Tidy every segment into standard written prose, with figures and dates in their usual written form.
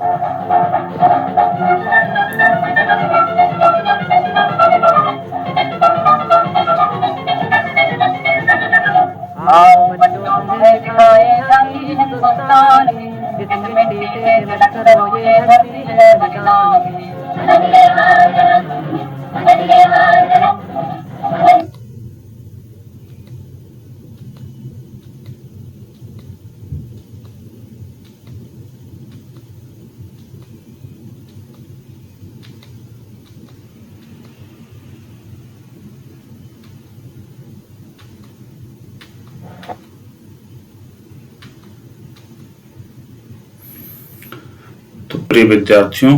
आओ बच्चों तुम्हें दिखाए हम हिंदुस्तानी, जिस मिट्टी से लड़कर हो ये धरती है निशानी। तो प्रिय विद्यार्थियों,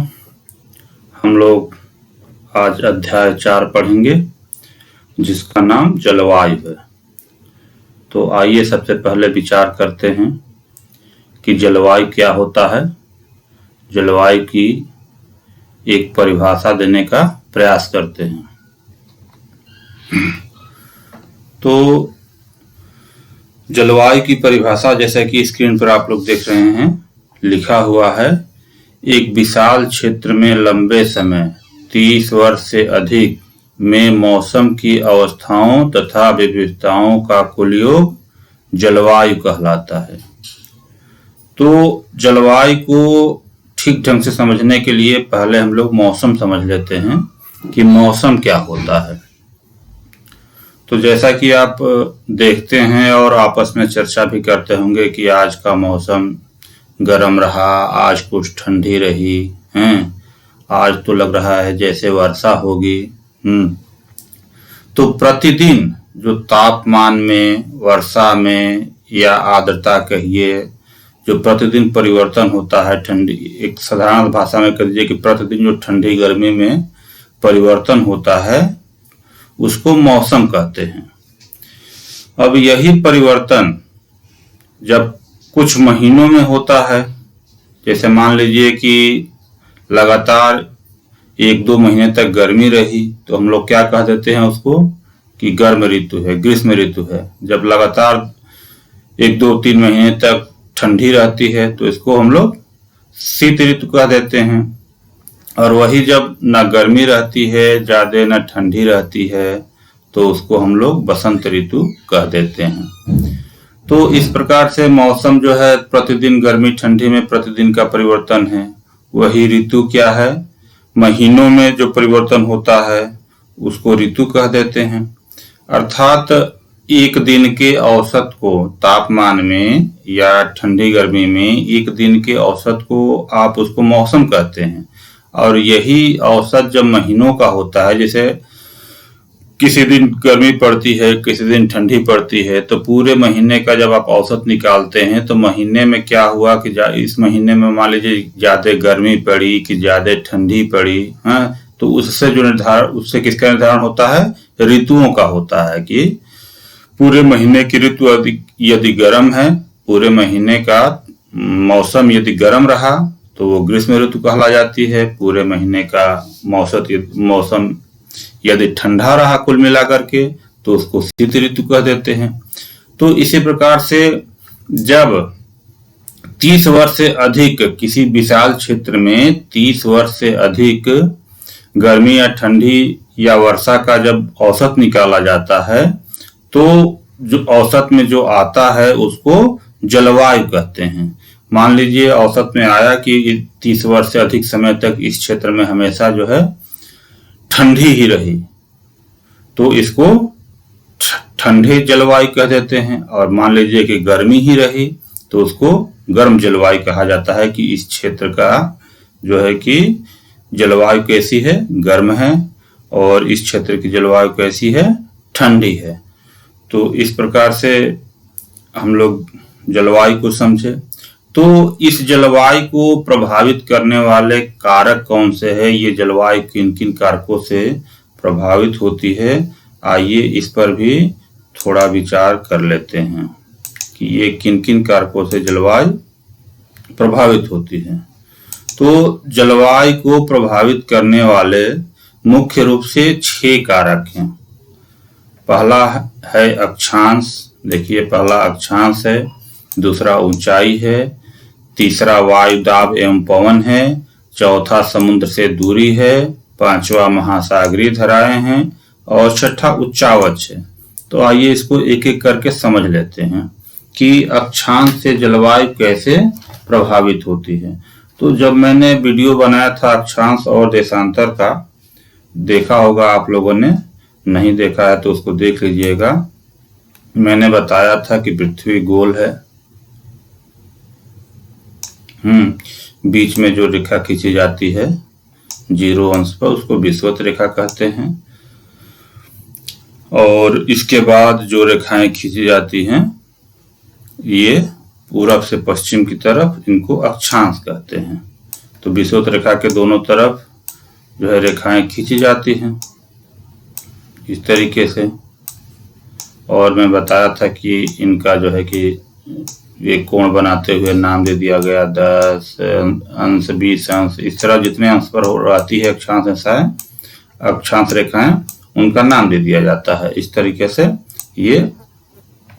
हम लोग आज अध्याय 4 पढ़ेंगे जिसका नाम जलवायु है। तो आइए सबसे पहले विचार करते हैं कि जलवायु क्या होता है। जलवायु की एक परिभाषा देने का प्रयास करते हैं। तो जलवायु की परिभाषा जैसा कि स्क्रीन पर आप लोग देख रहे हैं लिखा हुआ है, एक विशाल क्षेत्र में लंबे समय 30 वर्ष से अधिक में मौसम की अवस्थाओं तथा विविधताओं का कुल योग जलवायु कहलाता है। तो जलवायु को ठीक ढंग से समझने के लिए पहले हम लोग मौसम समझ लेते हैं कि मौसम क्या होता है। तो जैसा कि आप देखते हैं और आपस में चर्चा भी करते होंगे कि आज का मौसम गर्म रहा, आज कुछ ठंडी रही हैं, आज तो लग रहा है जैसे वर्षा होगी। तो प्रतिदिन जो तापमान में, वर्षा में या आर्द्रता कहिए, जो प्रतिदिन परिवर्तन होता है, ठंडी, एक साधारण भाषा में कह दीजिए कि प्रतिदिन जो ठंडी गर्मी में परिवर्तन होता है उसको मौसम कहते हैं। अब यही परिवर्तन जब कुछ महीनों में होता है, जैसे मान लीजिए कि लगातार 1-2 महीने तक गर्मी रही तो हम लोग क्या कह देते हैं उसको कि गर्म ऋतु है, ग्रीष्म ऋतु है। जब लगातार 1-2-3 महीने तक ठंडी रहती है तो इसको हम लोग शीत ऋतु कह देते हैं। और वही जब न गर्मी रहती है ज्यादा न ठंडी रहती है तो उसको हम लोग बसंत ऋतु कह देते हैं। तो इस प्रकार से मौसम जो है प्रतिदिन गर्मी ठंडी में प्रतिदिन का परिवर्तन है। वही ऋतु क्या है, महीनों में जो परिवर्तन होता है उसको ऋतु कह देते हैं। अर्थात एक दिन के औसत को तापमान में या ठंडी गर्मी में एक दिन के औसत को आप उसको मौसम कहते हैं। और यही औसत जब महीनों का होता है, जैसे किसी दिन गर्मी पड़ती है किसी दिन ठंडी पड़ती है, तो पूरे महीने का जब आप औसत निकालते हैं तो महीने में क्या हुआ कि इस महीने में मान लीजिए ज्यादा गर्मी पड़ी कि ज्यादा ठंडी पड़ी, हाँ, तो उससे जो उससे किसका निर्धारण होता है, ऋतुओं का होता है कि पूरे महीने की ऋतु यदि गर्म है, पूरे महीने का मौसम यदि गर्म रहा तो वो ग्रीष्म ऋतु कहला जाती है। पूरे महीने का मौसम यदि ठंडा रहा कुल मिलाकर के तो उसको शीत ऋतु कह देते हैं। तो इसी प्रकार से जब 30 वर्ष से अधिक किसी विशाल क्षेत्र में 30 वर्ष से अधिक गर्मी या ठंडी या वर्षा का जब औसत निकाला जाता है तो जो औसत में जो आता है उसको जलवायु कहते हैं। मान लीजिए औसत में आया कि 30 वर्ष से अधिक समय तक इस क्षेत्र में हमेशा जो है ठंडी ही रही तो इसको ठंडी जलवायु कह देते हैं। और मान लीजिए कि गर्मी ही रही तो उसको गर्म जलवायु कहा जाता है कि इस क्षेत्र का जो है कि जलवायु कैसी है, गर्म है, और इस क्षेत्र की जलवायु कैसी है, ठंडी है। तो इस प्रकार से हम लोग जलवायु को समझे। तो इस जलवायु को प्रभावित करने वाले कारक कौन से हैं, ये जलवायु किन किन कारकों से प्रभावित होती है, आइए इस पर भी थोड़ा विचार कर लेते हैं कि ये किन किन कारकों से जलवायु प्रभावित होती है। तो जलवायु को प्रभावित करने वाले मुख्य रूप से 6 कारक हैं। पहला है अक्षांश, देखिए पहला अक्षांश है, दूसरा ऊंचाई है, तीसरा वायु दाब एवं पवन है, चौथा समुद्र से दूरी है, पांचवा महासागरीय धाराएं हैं और छठा उच्चावच है। तो आइए इसको एक एक करके समझ लेते हैं कि अक्षांश से जलवायु कैसे प्रभावित होती है। तो जब मैंने वीडियो बनाया था अक्षांश और देशांतर का, देखा होगा आप लोगों ने, नहीं देखा है तो उसको देख लीजिएगा। मैंने बताया था कि पृथ्वी गोल है, बीच में जो रेखा खींची जाती है 0 अंश पर उसको विषुवत रेखा कहते हैं, और इसके बाद जो रेखाएं खींची जाती हैं ये पूरब से पश्चिम की तरफ, इनको अक्षांश कहते हैं। तो विषुवत रेखा के दोनों तरफ जो है रेखाएं खींची जाती हैं इस तरीके से। और मैं बताया था कि इनका जो है कि एक कोण बनाते हुए नाम दे दिया गया 10 अंश 20 अंश, इस तरह जितने अंश पर हो रहती है अक्षांश रेखाएं, उनका नाम दे दिया जाता है। इस तरीके से ये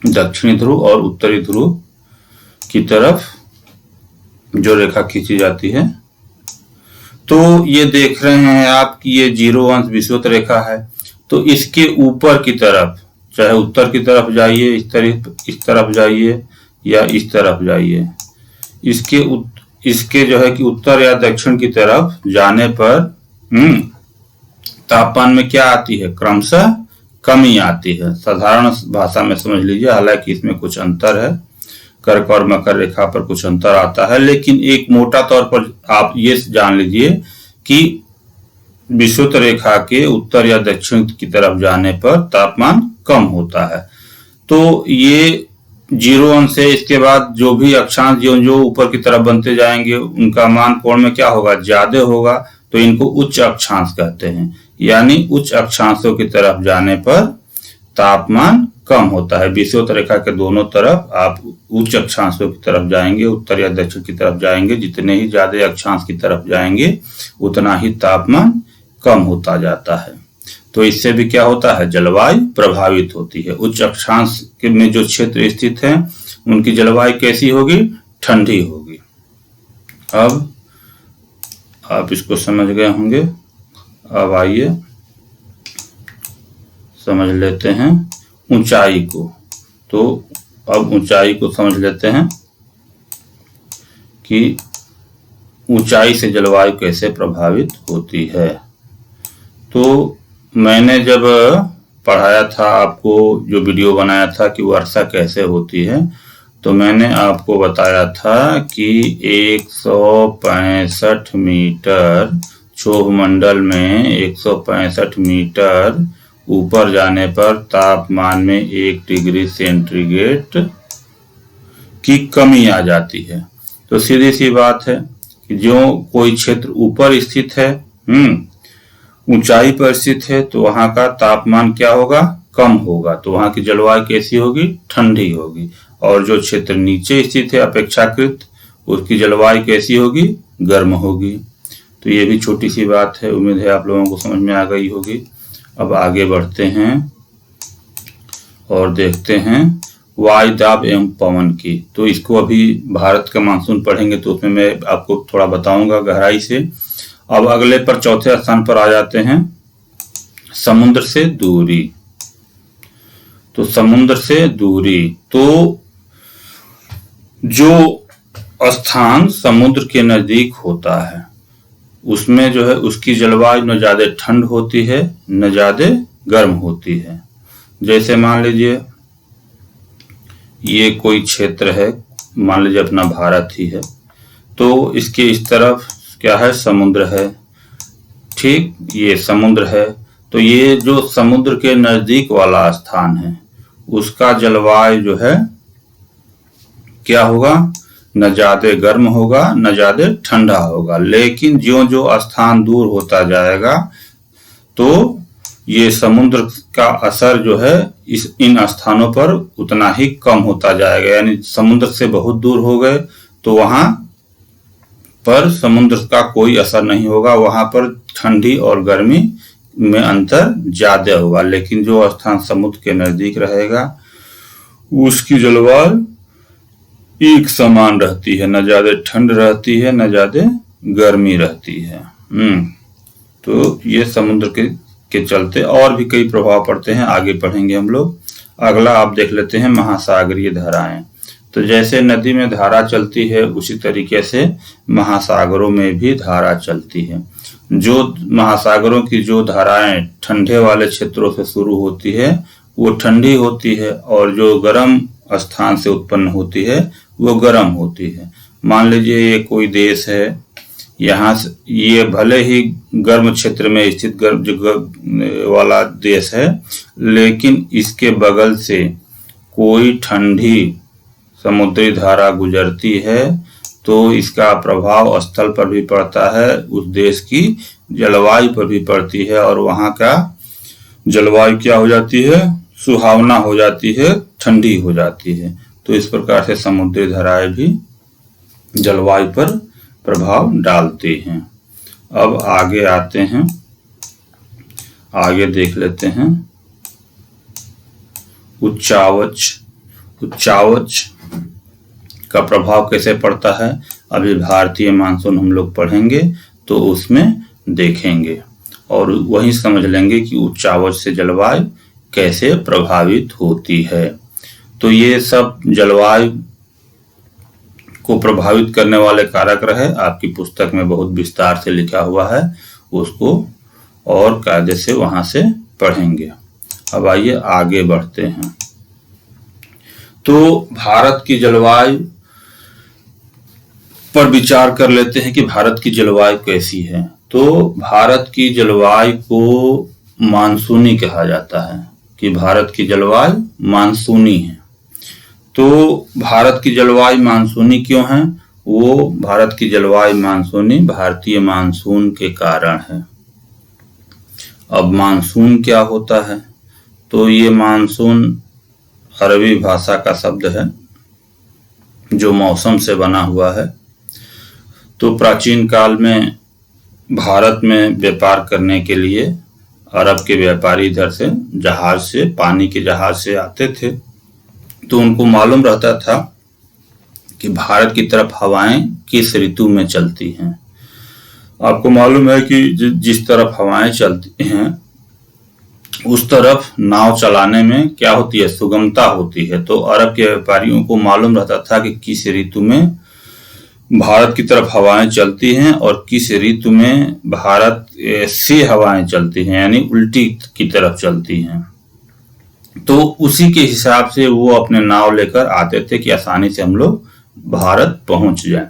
दक्षिणी ध्रुव और उत्तरी ध्रुव की तरफ जो रेखा खींची जाती है। तो ये देख रहे हैं आप कि ये 0 अंश विषुवत रेखा है। तो इसके ऊपर की तरफ, चाहे उत्तर की तरफ जाइए, इस तरफ जाइए या इस तरफ जाइए, इसके जो है कि उत्तर या दक्षिण की तरफ जाने पर तापमान में क्या आती है, क्रमशः कमी आती है। साधारण भाषा में समझ लीजिए, हालांकि इसमें कुछ अंतर है, कर्क और मकर रेखा पर कुछ अंतर आता है, लेकिन एक मोटा तौर पर आप ये जान लीजिए कि विषुवत रेखा के उत्तर या दक्षिण की तरफ जाने पर तापमान कम होता है। तो ये 0 अंश से इसके बाद जो भी अक्षांश जो ऊपर की तरफ बनते जाएंगे उनका मान कोण में क्या होगा, ज्यादा होगा। तो इनको उच्च अक्षांश कहते हैं, यानी उच्च अक्षांशों की तरफ जाने पर तापमान कम होता है। विषुवत रेखा के दोनों तरफ आप उच्च अक्षांशों की तरफ जाएंगे, उत्तर या दक्षिण की तरफ जाएंगे, जितने ही ज्यादा अक्षांश की तरफ जाएंगे उतना ही तापमान कम होता जाता है। तो इससे भी क्या होता है, जलवायु प्रभावित होती है। उच्च अक्षांश में जो क्षेत्र स्थित है उनकी जलवायु कैसी होगी, ठंडी होगी। अब आप इसको समझ गए होंगे। अब आइए समझ लेते हैं ऊंचाई को। तो अब ऊंचाई को समझ लेते हैं कि ऊंचाई से जलवायु कैसे प्रभावित होती है। तो मैंने जब पढ़ाया था आपको, जो वीडियो बनाया था कि वर्षा कैसे होती है, तो मैंने आपको बताया था कि 165 मीटर क्षोभ मंडल में 165 मीटर ऊपर जाने पर तापमान में 1 डिग्री सेंटीग्रेड की कमी आ जाती है। तो सीधी सी बात है कि जो कोई क्षेत्र ऊपर स्थित है, ऊंचाई पर स्थित है, तो वहां का तापमान क्या होगा, कम होगा। तो वहां की जलवायु कैसी होगी, ठंडी होगी। और जो क्षेत्र नीचे स्थित है अपेक्षाकृत, उसकी जलवायु कैसी होगी, गर्म होगी। तो ये भी छोटी सी बात है, उम्मीद है आप लोगों को समझ में आ गई होगी। अब आगे बढ़ते हैं और देखते हैं वायु दाब एवं पवन की। तो इसको अभी भारत का मानसून पढ़ेंगे तो उसमें मैं आपको थोड़ा बताऊंगा गहराई से। अब अगले पर चौथे स्थान पर आ जाते हैं समुद्र से दूरी। तो समुद्र से दूरी, तो जो स्थान समुद्र के नजदीक होता है उसमें जो है उसकी जलवायु न ज्यादा ठंड होती है न ज्यादा गर्म होती है। जैसे मान लीजिए ये कोई क्षेत्र है, मान लीजिए अपना भारत ही है, तो इसके इस तरफ क्या है, समुद्र है। ठीक, ये समुद्र है। तो ये जो समुद्र के नजदीक वाला स्थान है उसका जलवायु जो है क्या होगा, न ज्यादा गर्म होगा न ज्यादा ठंडा होगा। लेकिन जो जो स्थान दूर होता जाएगा तो ये समुद्र का असर जो है इन स्थानों पर उतना ही कम होता जाएगा। यानी समुद्र से बहुत दूर हो गए तो वहां पर समुद्र का कोई असर नहीं होगा, वहां पर ठंडी और गर्मी में अंतर ज्यादा होगा। लेकिन जो स्थान समुद्र के नजदीक रहेगा उसकी जलवायु एक समान रहती है, न ज्यादा ठंड रहती है न ज्यादा गर्मी रहती है। तो ये समुद्र के चलते और भी कई प्रभाव पड़ते हैं, आगे पढ़ेंगे हम लोग। अगला आप देख लेते हैं महासागरीय धाराएं। तो जैसे नदी में धारा चलती है उसी तरीके से महासागरों में भी धारा चलती है। जो महासागरों की जो धाराएं ठंडे वाले क्षेत्रों से शुरू होती है वो ठंडी होती है, और जो गर्म स्थान से उत्पन्न होती है वो गर्म होती है। मान लीजिए ये कोई देश है, यहाँ से ये भले ही गर्म क्षेत्र में स्थित गर्म वाला देश है, लेकिन इसके बगल से कोई ठंडी समुद्री धारा गुजरती है तो इसका प्रभाव स्थल पर भी पड़ता है, उस देश की जलवायु पर भी पड़ती है, और वहाँ का जलवायु क्या हो जाती है, सुहावना हो जाती है, ठंडी हो जाती है। तो इस प्रकार से समुद्री धाराएं भी जलवायु पर प्रभाव डालती हैं। अब आगे आते हैं, आगे देख लेते हैं उच्चावच। उच्चावच का प्रभाव कैसे पड़ता है, अभी भारतीय मानसून हम लोग पढ़ेंगे तो उसमें देखेंगे, और वही समझ लेंगे कि उच्चावच से जलवायु कैसे प्रभावित होती है। तो ये सब जलवायु को प्रभावित करने वाले कारक रहे, आपकी पुस्तक में बहुत विस्तार से लिखा हुआ है, उसको और कायदे से वहां से पढ़ेंगे। अब आइए आगे बढ़ते हैं। तो भारत की जलवायु पर विचार कर लेते हैं कि भारत की जलवायु कैसी है। तो भारत की जलवायु को मानसूनी कहा जाता है, कि भारत की जलवायु मानसूनी है। तो भारत की जलवायु मानसूनी क्यों है? वो भारत की जलवायु मानसूनी भारतीय मानसून के कारण है। अब मानसून क्या होता है? तो ये मानसून अरबी भाषा का शब्द है जो मौसम से बना हुआ है। तो प्राचीन काल में भारत में व्यापार करने के लिए अरब के व्यापारी इधर से जहाज से, पानी के जहाज से आते थे, तो उनको मालूम रहता था कि भारत की तरफ हवाएं किस ऋतु में चलती हैं। आपको मालूम है कि जिस तरफ हवाएं चलती हैं उस तरफ नाव चलाने में क्या होती है, सुगमता होती है। तो अरब के व्यापारियों को मालूम रहता था कि किस ऋतु में भारत की तरफ हवाएं चलती हैं और किस ऋतु में भारत से हवाएं चलती हैं, यानी उल्टी की तरफ चलती हैं। तो उसी के हिसाब से वो अपने नाव लेकर आते थे कि आसानी से हम लोग भारत पहुंच जाएं।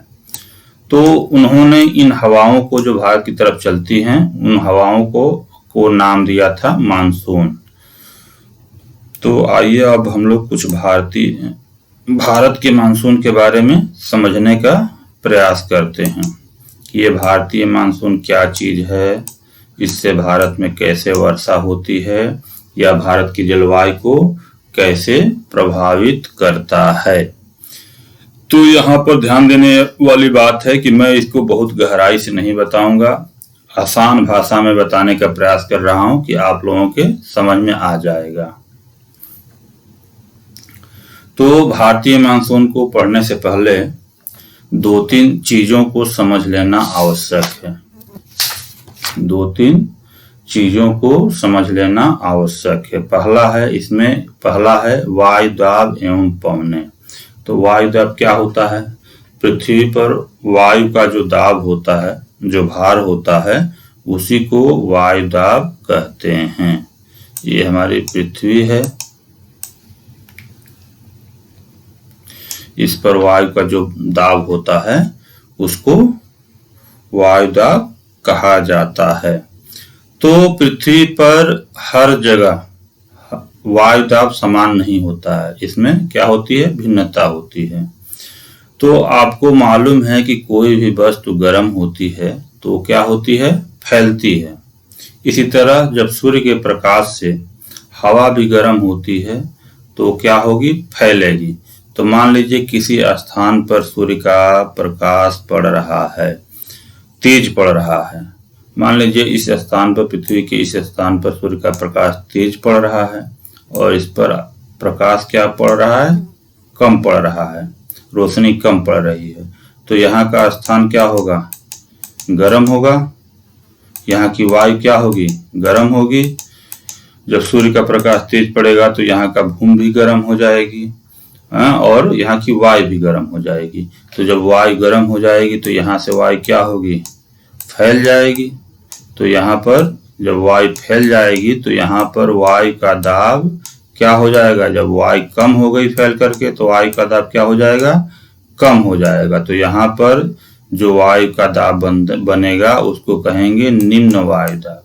तो उन्होंने इन हवाओं को जो भारत की तरफ चलती हैं, उन हवाओं को नाम दिया था मानसून। तो आइए अब हम लोग कुछ भारत के मानसून के बारे में समझने का प्रयास करते हैं कि ये भारतीय मानसून क्या चीज है, इससे भारत में कैसे वर्षा होती है, या भारत की जलवायु को कैसे प्रभावित करता है। तो यहाँ पर ध्यान देने वाली बात है कि मैं इसको बहुत गहराई से नहीं बताऊंगा, आसान भाषा में बताने का प्रयास कर रहा हूं कि आप लोगों के समझ में आ जाएगा। तो भारतीय मानसून को पढ़ने से पहले 2-3 चीजों को समझ लेना आवश्यक है। 2-3 चीजों को समझ लेना आवश्यक है। पहला है वायु दाब एवं पवने। तो वायु दाब क्या होता है? पृथ्वी पर वायु का जो दाब होता है, जो भार होता है, उसी को वायु दाब कहते हैं। ये हमारी पृथ्वी है, इस पर वायु का जो दाब होता है उसको वायु दाब कहा जाता है। तो पृथ्वी पर हर जगह वायु दाब समान नहीं होता है, इसमें क्या होती है, भिन्नता होती है। तो आपको मालूम है कि कोई भी वस्तु गर्म होती है तो क्या होती है, फैलती है। इसी तरह जब सूर्य के प्रकाश से हवा भी गर्म होती है तो क्या होगी, फैलेगी। तो मान लीजिए किसी स्थान पर सूर्य का प्रकाश पड़ रहा है, तेज पड़ रहा है। मान लीजिए इस स्थान पर, पृथ्वी के इस स्थान पर सूर्य का प्रकाश तेज पड़ रहा है और इस पर प्रकाश क्या पड़ रहा है, कम पड़ रहा है। रोशनी कम पड़ रही है, तो यहाँ का स्थान क्या होगा, गर्म होगा। यहाँ की वायु क्या होगी, गर्म होगी। जब सूर्य का प्रकाश तेज पड़ेगा तो यहाँ का भूमि भी गर्म हो जाएगी, और यहाँ की वायु भी गर्म हो जाएगी। तो जब वायु गर्म हो जाएगी तो यहाँ से वायु क्या होगी, फैल जाएगी। तो यहाँ पर जब वायु फैल जाएगी तो यहाँ पर वायु का दाब क्या हो जाएगा, जब वायु कम हो गई फैल करके तो वायु का दाब क्या हो जाएगा, कम हो जाएगा। तो यहाँ पर जो वायु का दाब बनेगा उसको कहेंगे निम्न वायु दाब।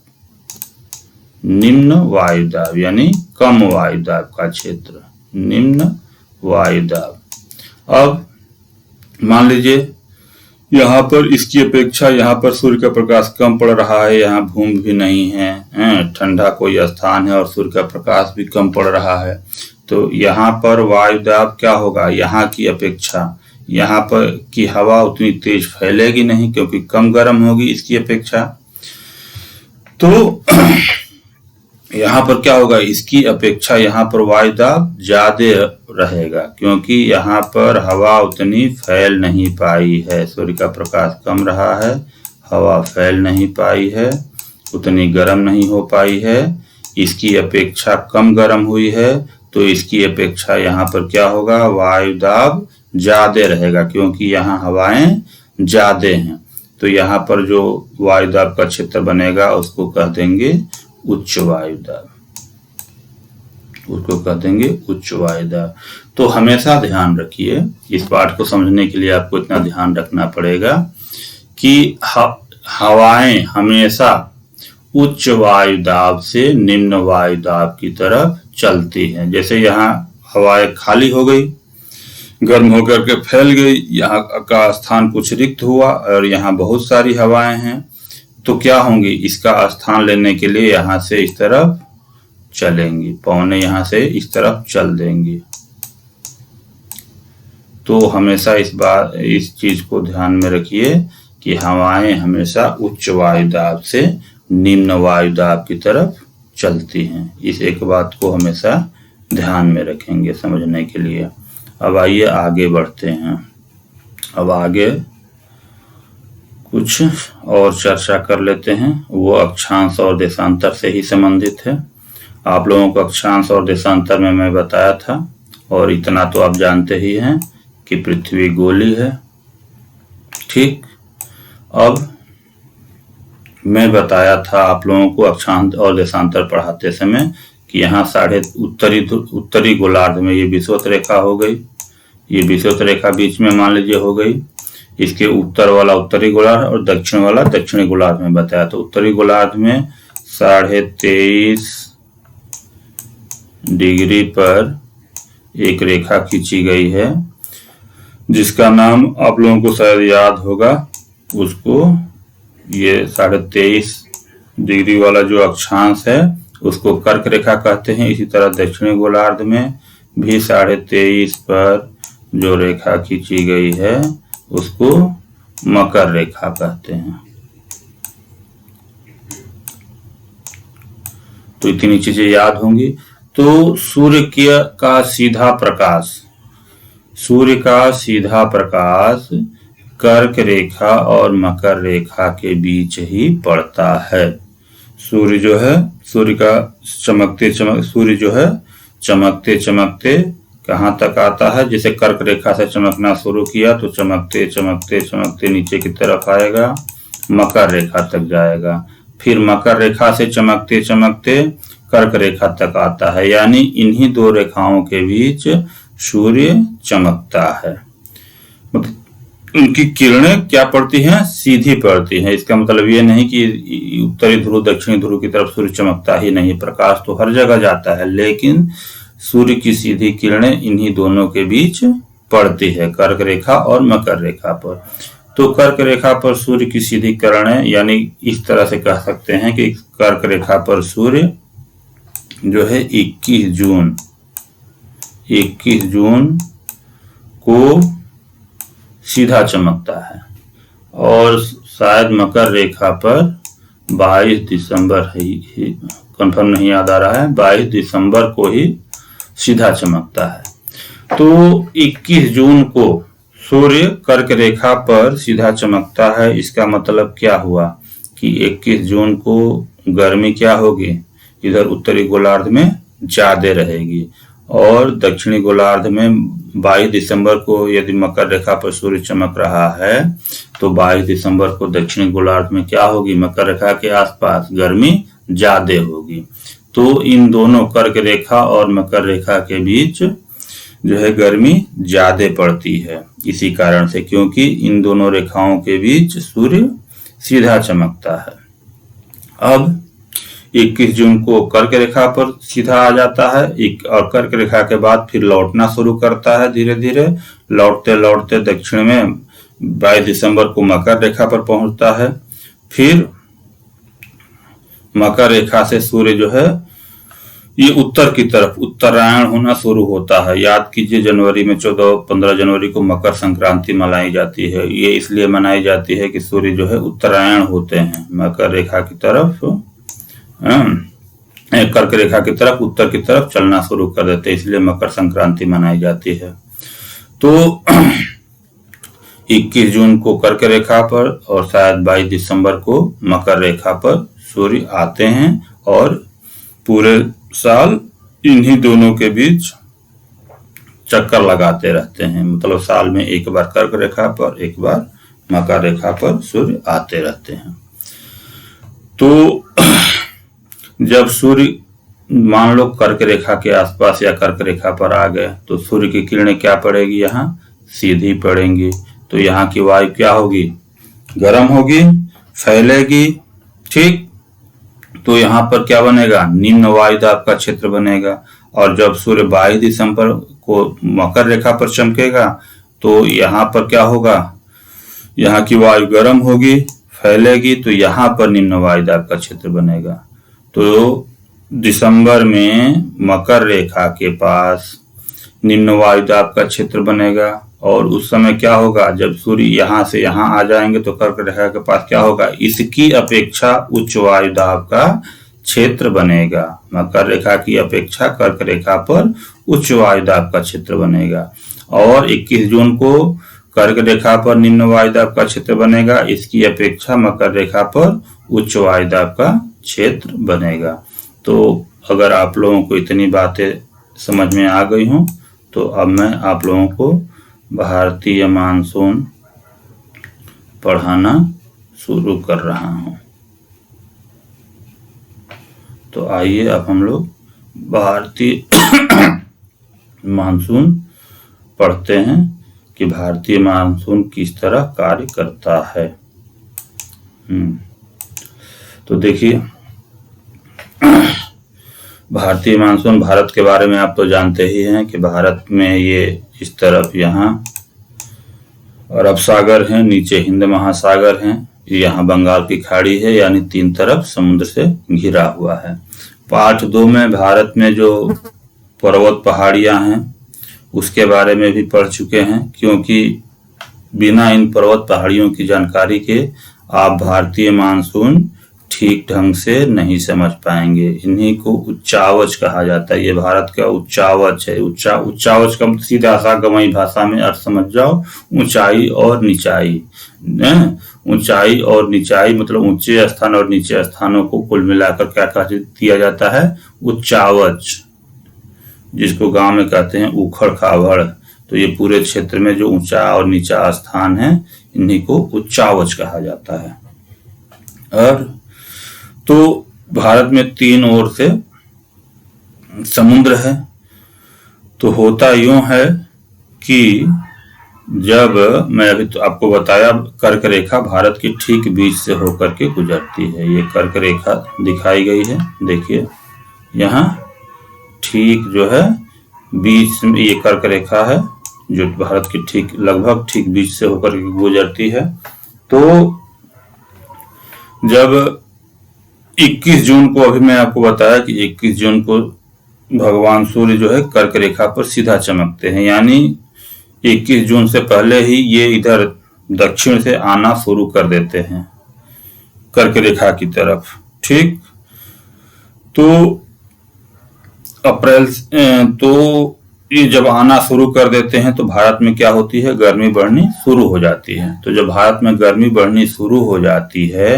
निम्न वायु दाब यानी कम वायु दाब का क्षेत्र, निम्न वायु दाब। अब मान लीजिए यहाँ पर इसकी अपेक्षा यहाँ पर सूर्य का प्रकाश कम पड़ रहा है, यहाँ भूमि भी नहीं है, ठंडा कोई स्थान है और सूर्य का प्रकाश भी कम पड़ रहा है, तो यहाँ पर वायु दाब क्या होगा, यहाँ की अपेक्षा यहाँ पर की हवा उतनी तेज फैलेगी नहीं क्योंकि कम गर्म होगी इसकी अपेक्षा। तो यहाँ पर क्या होगा, इसकी अपेक्षा यहाँ पर वायु दाब ज्यादा रहेगा क्योंकि यहाँ पर हवा उतनी फैल नहीं पाई है, सूर्य का प्रकाश कम रहा है, हवा फैल नहीं पाई है, उतनी गर्म नहीं हो पाई है, इसकी अपेक्षा कम गर्म हुई है, तो इसकी अपेक्षा यहाँ पर क्या होगा, वायु दाब ज्यादा रहेगा क्योंकि यहाँ हवाएं ज्यादा हैं। तो यहाँ पर जो वायु दाब का क्षेत्र बनेगा उसको कह देंगे उच्च वायु दाब, उसको कह देंगे उच्च वायु दाब। तो हमेशा ध्यान रखिए, इस पाठ को समझने के लिए आपको इतना ध्यान रखना पड़ेगा कि हवाएं हमेशा उच्च वायु दाब से निम्न वायु दाब की तरफ चलती हैं। जैसे यहाँ हवाएं खाली हो गई, गर्म होकर के फैल गई, यहाँ का स्थान कुछ रिक्त हुआ और यहाँ बहुत सारी हवाएं हैं, तो क्या होंगी, इसका स्थान लेने के लिए यहाँ से इस तरफ चलेंगी, पौने यहाँ से इस तरफ चल देंगी। तो हमेशा इस चीज को ध्यान में रखिए कि हवाएं हमेशा उच्च वायु दाब से निम्न वायु दाब की तरफ चलती हैं। इस एक बात को हमेशा ध्यान में रखेंगे समझने के लिए। अब आइए आगे बढ़ते हैं। अब आगे कुछ और चर्चा कर लेते हैं, वो अक्षांश और देशांतर से ही संबंधित है। आप लोगों को अक्षांश और देशांतर में मैं बताया था, और इतना तो आप जानते ही हैं कि पृथ्वी गोली है। ठीक, अब मैं बताया था आप लोगों को अक्षांश और देशांतर पढ़ाते समय कि यहाँ उत्तरी गोलार्ध में ये विषुवत रेखा हो गई, ये विषुवत रेखा बीच में मान लीजिए हो गई, इसके उत्तर वाला उत्तरी गोलार्ध और दक्षिण वाला दक्षिणी गोलार्ध में बताया। तो उत्तरी गोलार्ध में 23.5 डिग्री पर एक रेखा खींची गई है जिसका नाम आप लोगों को शायद याद होगा, उसको ये 23.5 डिग्री वाला जो अक्षांश है उसको कर्क रेखा कहते हैं। इसी तरह दक्षिणी गोलार्ध में भी 23.5 पर जो रेखा खींची गई है उसको मकर रेखा कहते हैं। तो इतनी चीजें याद होंगी। तो सूर्य का सीधा प्रकाश कर्क रेखा और मकर रेखा के बीच ही पड़ता है। सूर्य जो है चमकते चमकते कहाँ तक आता है, जैसे कर्क रेखा से चमकना शुरू किया तो चमकते चमकते चमकते नीचे की तरफ आएगा, मकर रेखा तक जाएगा, फिर मकर रेखा से चमकते चमकते कर्क रेखा तक आता है। यानी इन्हीं दो रेखाओं के बीच सूर्य चमकता है। उनकी किरणें क्या पड़ती हैं, सीधी पड़ती हैं। इसका मतलब ये नहीं कि उत्तरी ध्रुव दक्षिणी ध्रुव की तरफ सूर्य चमकता ही नहीं, प्रकाश तो हर जगह जाता है, लेकिन सूर्य की सीधी किरणें इन्हीं दोनों के बीच पड़ती है, कर्क रेखा और मकर रेखा पर। तो कर्क रेखा पर सूर्य की सीधी किरणें, यानी इस तरह से कह सकते हैं कि कर्क रेखा पर सूर्य जो है 21 जून को सीधा चमकता है, और शायद मकर रेखा पर 22 दिसंबर ही कंफर्म नहीं याद आ रहा है, 22 दिसंबर को ही सीधा चमकता है। तो 21 जून को सूर्य कर्क रेखा पर सीधा चमकता है, इसका मतलब क्या हुआ कि 21 जून को गर्मी क्या होगी, इधर उत्तरी गोलार्ध में ज्यादा रहेगी और दक्षिणी गोलार्ध में 22 दिसंबर को यदि मकर रेखा पर सूर्य चमक रहा है तो 22 दिसंबर को दक्षिणी गोलार्ध में क्या होगी, मकर रेखा के आसपास गर्मी ज्यादा होगी। तो इन दोनों कर्क रेखा और मकर रेखा के बीच जो है गर्मी ज्यादा पड़ती है, इसी कारण से, क्योंकि इन दोनों रेखाओं के बीच सूर्य सीधा चमकता है। अब 21 जून को कर्क रेखा पर सीधा आ जाता है और कर्क रेखा के बाद फिर लौटना शुरू करता है धीरे धीरे, लौटते लौटते दक्षिण में 22 दिसंबर को मकर रेखा पर पहुंचता है। फिर मकर रेखा से सूर्य जो है ये उत्तर की तरफ उत्तरायण होना शुरू होता है। याद कीजिए जनवरी में 14-15 जनवरी को मकर संक्रांति मनाई जाती है। ये इसलिए मनाई जाती है कि सूर्य जो है उत्तरायण होते हैं, मकर रेखा की तरफ कर्क रेखा की तरफ उत्तर की तरफ चलना शुरू कर देते हैं, इसलिए मकर संक्रांति मनाई जाती है। तो 21 जून को कर्क रेखा पर और शायद 22 दिसंबर को मकर रेखा पर सूर्य आते हैं और पूरे साल इन्हीं दोनों के बीच चक्कर लगाते रहते हैं, मतलब साल में एक बार कर्क रेखा पर एक बार मकर रेखा पर सूर्य आते रहते हैं। तो जब सूर्य मान लो कर्क रेखा के आसपास या कर्क रेखा पर आ गए तो सूर्य की किरणें क्या पड़ेगी, यहाँ सीधी पड़ेंगी। तो यहाँ की वायु क्या होगी, गर्म होगी, फैलेगी, ठीक। तो यहाँ पर क्या बनेगा, निम्न वायुदाब का क्षेत्र बनेगा। और जब सूर्य 22 दिसंबर को मकर रेखा पर चमकेगा तो यहाँ पर क्या होगा, यहाँ की वायु गर्म होगी, फैलेगी, तो यहाँ पर निम्न वायुदाब का क्षेत्र बनेगा। तो दिसंबर में मकर रेखा के पास निम्न वायुदाब का क्षेत्र बनेगा और उस समय क्या होगा, जब सूर्य यहाँ से यहाँ आ जाएंगे तो कर्क रेखा के पास क्या होगा, इसकी अपेक्षा उच्च वायुदाब का क्षेत्र बनेगा। मकर रेखा की अपेक्षा कर्क रेखा पर उच्च वायुदाब का क्षेत्र बनेगा। और 21 जून को कर्क रेखा पर निम्न वायुदाब का क्षेत्र बनेगा, इसकी अपेक्षा मकर रेखा पर उच्च वायुदाब का क्षेत्र बनेगा। तो अगर आप लोगों को इतनी बातें समझ में आ गई हों तो अब मैं आप लोगों को भारतीय मानसून पढ़ाना शुरू कर रहा हूं। तो आइए अब हम लोग भारतीय मानसून पढ़ते हैं कि भारतीय मानसून किस तरह कार्य करता है। तो देखिए, भारतीय मानसून, भारत के बारे में आप तो जानते ही हैं कि भारत में ये इस तरफ यहाँ अरब सागर है, नीचे हिंद महासागर है, यहाँ बंगाल की खाड़ी है, यानी 3 तरफ समुद्र से घिरा हुआ है। पाठ 2 में भारत में जो पर्वत पहाड़ियां हैं उसके बारे में भी पढ़ चुके हैं, क्योंकि बिना इन पर्वत पहाड़ियों की जानकारी के आप भारतीय मानसून ठीक ढंग से नहीं समझ पाएंगे। इन्हीं को उच्चावच कहा जाता है। ये भारत का उच्चावच है। उच्चावच का सीधा सा गवई भाषा में अर्थ समझ जाओ, ऊंचाई और निचाई। ऊंचाई और निचाई मतलब ऊंचे स्थान और नीचे स्थानों को कुल मिलाकर क्या कहा दिया जाता है, उच्चावच, जिसको गांव में कहते हैं उखड़ खाबड़। तो ये पूरे क्षेत्र में जो ऊंचा और नीचा स्थान है इन्हीं को उच्चावच कहा जाता है। और तो भारत में 3 ओर से समुद्र है। तो होता यूं है कि जब मैं अभी तो आपको बताया कर्क रेखा भारत की ठीक बीच से होकर के गुजरती है। ये कर्क रेखा दिखाई गई है, देखिए यहाँ ठीक जो है बीच में ये कर्क रेखा है जो भारत की ठीक लगभग ठीक बीच से होकर के गुजरती है। तो जब 21 जून को, अभी मैं आपको बताया कि 21 जून को भगवान सूर्य जो है कर्क रेखा पर सीधा चमकते हैं, यानी 21 जून से पहले ही ये इधर दक्षिण से आना शुरू कर देते हैं कर्क रेखा की तरफ, ठीक। तो ये जब आना शुरू कर देते हैं तो भारत में क्या होती है, गर्मी बढ़नी शुरू हो जाती है। तो जब भारत में गर्मी बढ़नी शुरू हो जाती है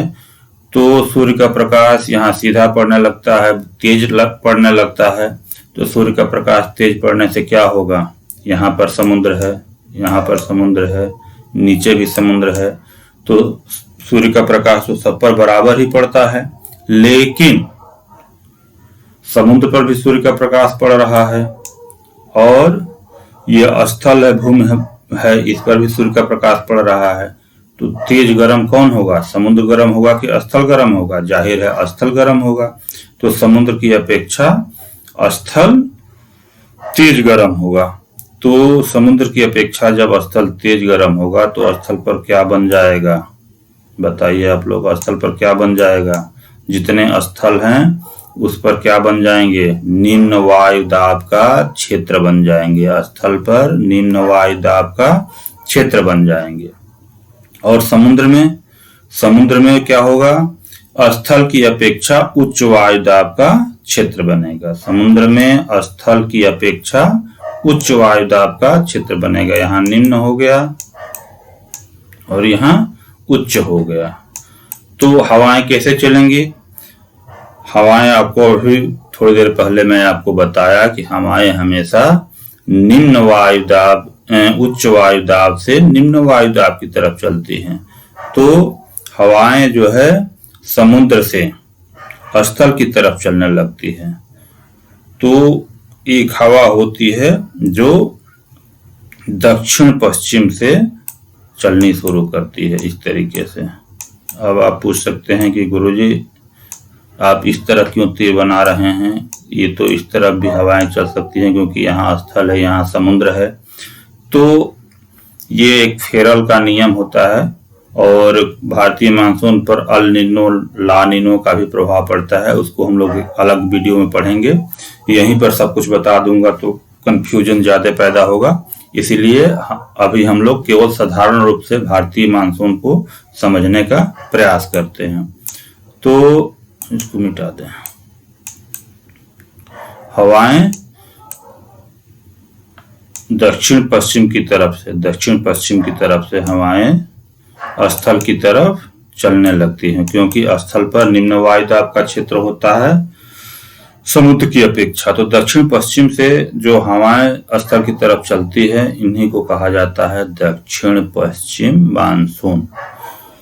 तो सूर्य का प्रकाश यहाँ सीधा पड़ने लगता है, तेज पड़ने लगता है। तो सूर्य का प्रकाश तेज पड़ने से क्या होगा, यहाँ पर समुद्र है, यहाँ पर समुद्र है, नीचे भी समुद्र है, तो सूर्य का प्रकाश तो सब पर बराबर ही पड़ता है। लेकिन समुद्र पर भी सूर्य का प्रकाश पड़ रहा है और यह स्थल है, भूमि है, इस पर भी सूर्य का प्रकाश पड़ रहा है। तो तेज गर्म कौन होगा, समुद्र गर्म होगा कि स्थल गर्म होगा? जाहिर है स्थल गर्म होगा। तो समुद्र की अपेक्षा स्थल तेज गर्म होगा। तो समुद्र की अपेक्षा जब स्थल तेज गर्म होगा तो स्थल पर क्या बन जाएगा, बताइए आप लोग, स्थल पर क्या बन जाएगा? जितने स्थल हैं उस पर क्या बन जाएंगे, निम्न वायु दाब का क्षेत्र बन जाएंगे। स्थल पर निम्न वायु दाब का क्षेत्र बन जाएंगे। और समुद्र में क्या होगा, स्थल की अपेक्षा उच्च वायु दाब का क्षेत्र बनेगा। समुद्र में स्थल की अपेक्षा उच्च वायु दाब का क्षेत्र बनेगा। यहाँ निम्न हो गया और यहाँ उच्च हो गया। तो हवाएं कैसे चलेंगी? हवाएं आपको अभी थोड़ी देर पहले मैं आपको बताया कि हवाएं हमेशा निम्न वायु दाब, उच्च वायु दाब से निम्न वायु दाब की तरफ चलती हैं। तो हवाएं जो है समुद्र से स्थल की तरफ चलने लगती है। तो एक हवा होती है जो दक्षिण पश्चिम से चलनी शुरू करती है, इस तरीके से। अब आप पूछ सकते हैं कि गुरुजी आप इस तरह क्यों तीर बना रहे हैं? ये तो इस तरफ भी हवाएं चल सकती हैं क्योंकि यहाँ स्थल है, यहाँ समुद्र है। तो ये एक फेरल का नियम होता है और भारतीय मानसून पर अल नीनो ला नीनो का भी प्रभाव पड़ता है। उसको हम लोग अलग वीडियो में पढ़ेंगे। यहीं पर सब कुछ बता दूंगा तो कंफ्यूजन ज्यादा पैदा होगा। इसीलिए अभी हम लोग केवल साधारण रूप से भारतीय मानसून को समझने का प्रयास करते हैं। तो इसको मिटा दें। हवाएं दक्षिण पश्चिम की तरफ से हवाएं स्थल की तरफ चलने लगती हैं क्योंकि स्थल पर निम्न वायु दाब का क्षेत्र होता है समुद्र की अपेक्षा। तो दक्षिण पश्चिम से जो हवाएं स्थल की तरफ चलती है इन्हीं को कहा जाता है दक्षिण पश्चिम मानसून।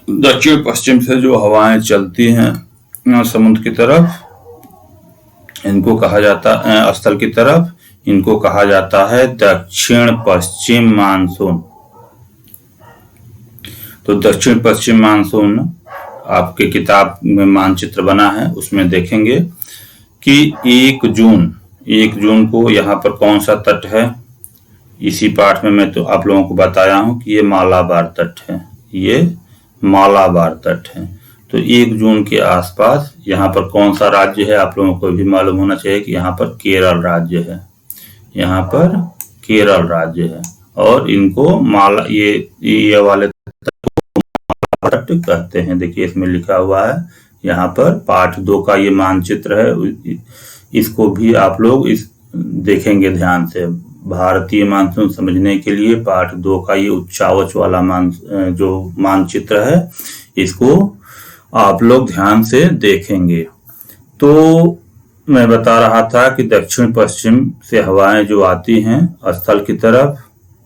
दक्षिण पश्चिम से जो हवाएं चलती हैं समुद्र की तरफ, इनको कहा जाता है स्थल की तरफ, इनको कहा जाता है दक्षिण पश्चिम मानसून। तो दक्षिण पश्चिम मानसून आपके किताब में मानचित्र बना है, उसमें देखेंगे कि 1 जून को यहाँ पर कौन सा तट है। इसी पाठ में मैं तो आप लोगों को बताया हूं कि ये मालाबार तट है, ये मालाबार तट है। तो 1 जून के आसपास यहाँ पर कौन सा राज्य है, आप लोगों को भी मालूम होना चाहिए कि यहाँ पर केरल राज्य है, यहाँ पर केरल राज्य है। और इनको ये वाले तट कहते हैं। देखिए इसमें लिखा हुआ है, यहाँ पर पाठ 2 का ये मानचित्र है। इसको भी आप लोग देखेंगे ध्यान से। भारतीय मानसून समझने के लिए पाठ 2 का ये उच्चावच वाला जो मानचित्र है, इसको आप लोग ध्यान से देखेंगे। तो मैं बता रहा था कि दक्षिण पश्चिम से हवाएं जो आती हैं स्थल की तरफ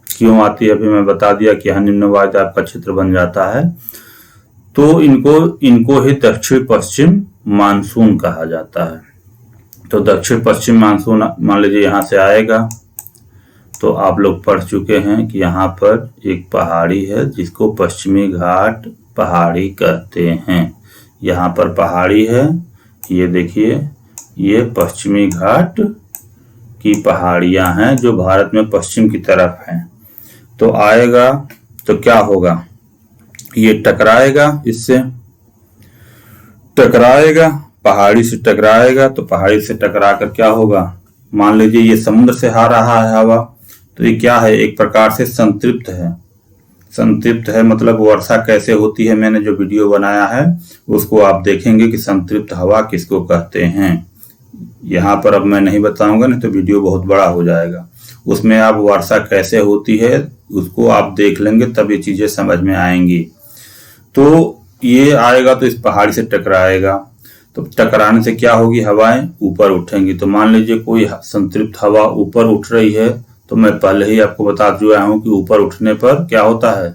क्यों आती है, अभी मैं बता दिया कि यहाँ निम्न वायु दाब का क्षेत्र बन जाता है। तो इनको ही दक्षिण पश्चिम मानसून कहा जाता है। तो दक्षिण पश्चिम मानसून मान लीजिए यहाँ से आएगा, तो आप लोग पढ़ चुके हैं कि यहाँ पर एक पहाड़ी है जिसको पश्चिमी घाट पहाड़ी कहते हैं। यहाँ पर पहाड़ी है, ये देखिए, ये पश्चिमी घाट की पहाड़ियां हैं जो भारत में पश्चिम की तरफ हैं। तो आएगा तो क्या होगा, ये टकराएगा, इससे टकराएगा, पहाड़ी से टकराएगा। तो पहाड़ी से टकरा कर क्या होगा, मान लीजिए ये समुद्र से आ रहा है हवा, तो ये क्या है, एक प्रकार से संतृप्त है। संतृप्त है मतलब वर्षा कैसे होती है, मैंने जो वीडियो बनाया है उसको आप देखेंगे कि संतृप्त हवा किसको कहते हैं। यहाँ पर अब मैं नहीं बताऊंगा, नहीं तो वीडियो बहुत बड़ा हो जाएगा। उसमें आप वर्षा कैसे होती है उसको आप देख लेंगे, तब ये चीजें समझ में आएंगी। तो ये आएगा तो इस पहाड़ी से टकराएगा, तो टकराने से क्या होगी, हवाएं ऊपर उठेंगी। तो मान लीजिए कोई संतृप्त हवा ऊपर उठ रही है, तो मैं पहले ही आपको बता चुका हूं कि ऊपर उठने पर क्या होता है,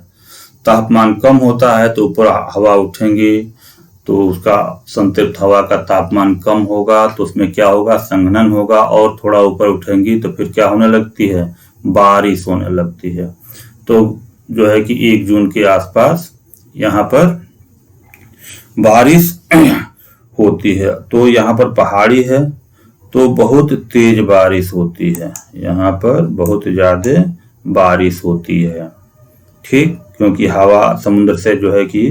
तापमान कम होता है, तो ऊपर हवा उठेंगी तो उसका संतृप्त हवा का तापमान कम होगा, तो उसमें क्या होगा, संघनन होगा, और थोड़ा ऊपर उठेंगी तो फिर क्या होने लगती है, बारिश होने लगती है। तो जो है कि 1 जून के आसपास यहाँ पर बारिश होती है। तो यहाँ पर पहाड़ी है तो बहुत तेज बारिश होती है, यहाँ पर बहुत ज्यादा बारिश होती है, ठीक, क्योंकि हवा समुद्र से जो है कि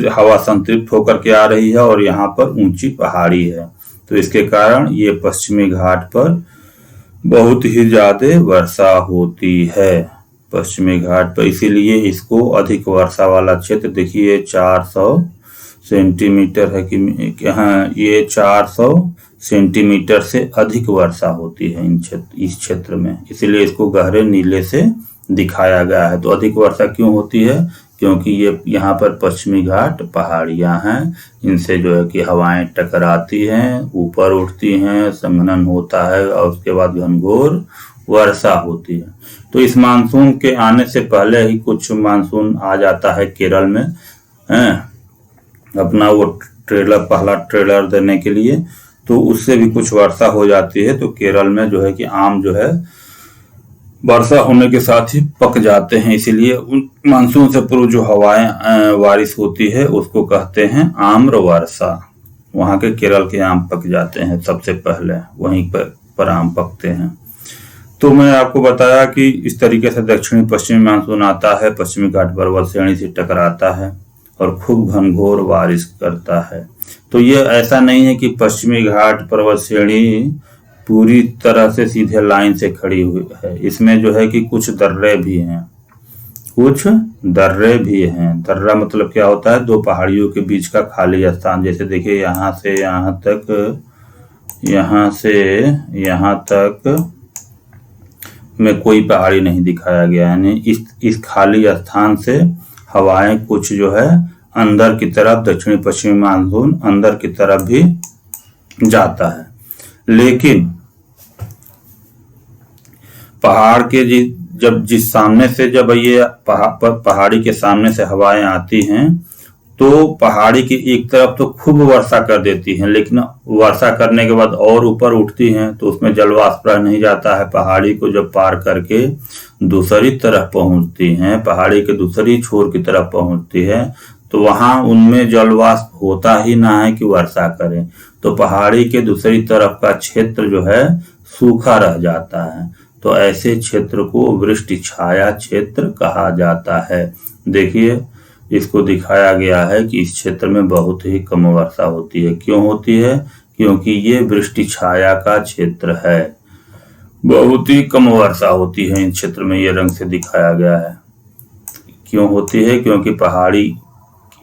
हवा संतृप्त होकर के आ रही है और यहाँ पर ऊंची पहाड़ी है, तो इसके कारण ये पश्चिमी घाट पर बहुत ही ज्यादा वर्षा होती है पश्चिमी घाट पर। इसीलिए इसको अधिक वर्षा वाला क्षेत्र, देखिए 400 सेंटीमीटर है कि हाँ, ये 400 सेंटीमीटर से अधिक वर्षा होती है इस क्षेत्र में, इसीलिए इसको गहरे नीले से दिखाया गया है। तो अधिक वर्षा क्यों होती है, क्योंकि ये यहाँ पर पश्चिमी घाट पहाड़ियां हैं, इनसे जो है कि हवाएं टकराती हैं, ऊपर उठती हैं, संघनन होता है और उसके बाद घनघोर वर्षा होती है। तो इस मानसून के आने से पहले ही कुछ मानसून आ जाता है केरल में, अपना वो पहला ट्रेलर देने के लिए, तो उससे भी कुछ वर्षा हो जाती है। तो केरल में जो है कि आम जो है वर्षा होने के साथ ही पक जाते हैं, इसीलिए मानसून से पूर्व जो हवाएं बारिश होती है उसको कहते हैं आम्र वर्षा। वहां के केरल के आम पक जाते हैं सबसे पहले, वहीं पर आम पकते हैं। तो मैं आपको बताया कि इस तरीके से दक्षिणी पश्चिमी मानसून आता है, पश्चिमी घाट पर्वत श्रेणी से टकराता है और खूब घनघोर बारिश करता है। तो ये ऐसा नहीं है कि पश्चिमी घाट पर्वत श्रेणी पूरी तरह से सीधे लाइन से खड़ी हुई है, इसमें जो है कि कुछ दर्रे भी हैं, कुछ दर्रे भी हैं। दर्रा मतलब क्या होता है, 2 पहाड़ियों के बीच का खाली स्थान। जैसे देखिए यहाँ से यहाँ तक, यहाँ से यहाँ तक में कोई पहाड़ी नहीं दिखाया गया, यानी इस खाली स्थान से हवाएं कुछ जो है अंदर की तरफ, दक्षिणी पश्चिमी मानसून अंदर की तरफ भी जाता है। लेकिन पहाड़ के जिस सामने से जब ये पहाड़ी के सामने से हवाएं आती हैं तो पहाड़ी की एक तरफ तो खूब वर्षा कर देती हैं, लेकिन वर्षा करने के बाद और ऊपर उठती हैं तो उसमें जलवाष्प रह नहीं जाता है। पहाड़ी को जब पार करके दूसरी तरफ पहुंचती हैं, पहाड़ी के दूसरी छोर की तरफ पहुंचती है, तो वहां उनमें जलवाष्प होता ही ना है कि वर्षा करें, तो पहाड़ी के दूसरी तरफ का क्षेत्र जो है सूखा रह जाता है। तो ऐसे क्षेत्र को वृष्टि छाया क्षेत्र कहा जाता है। देखिए इसको दिखाया गया है कि इस क्षेत्र में बहुत ही कम वर्षा होती है। क्यों होती है, क्योंकि ये वृष्टि छाया का क्षेत्र है, बहुत ही कम वर्षा होती है इन क्षेत्र में, ये रंग से दिखाया गया है। क्यों होती है, क्योंकि पहाड़ी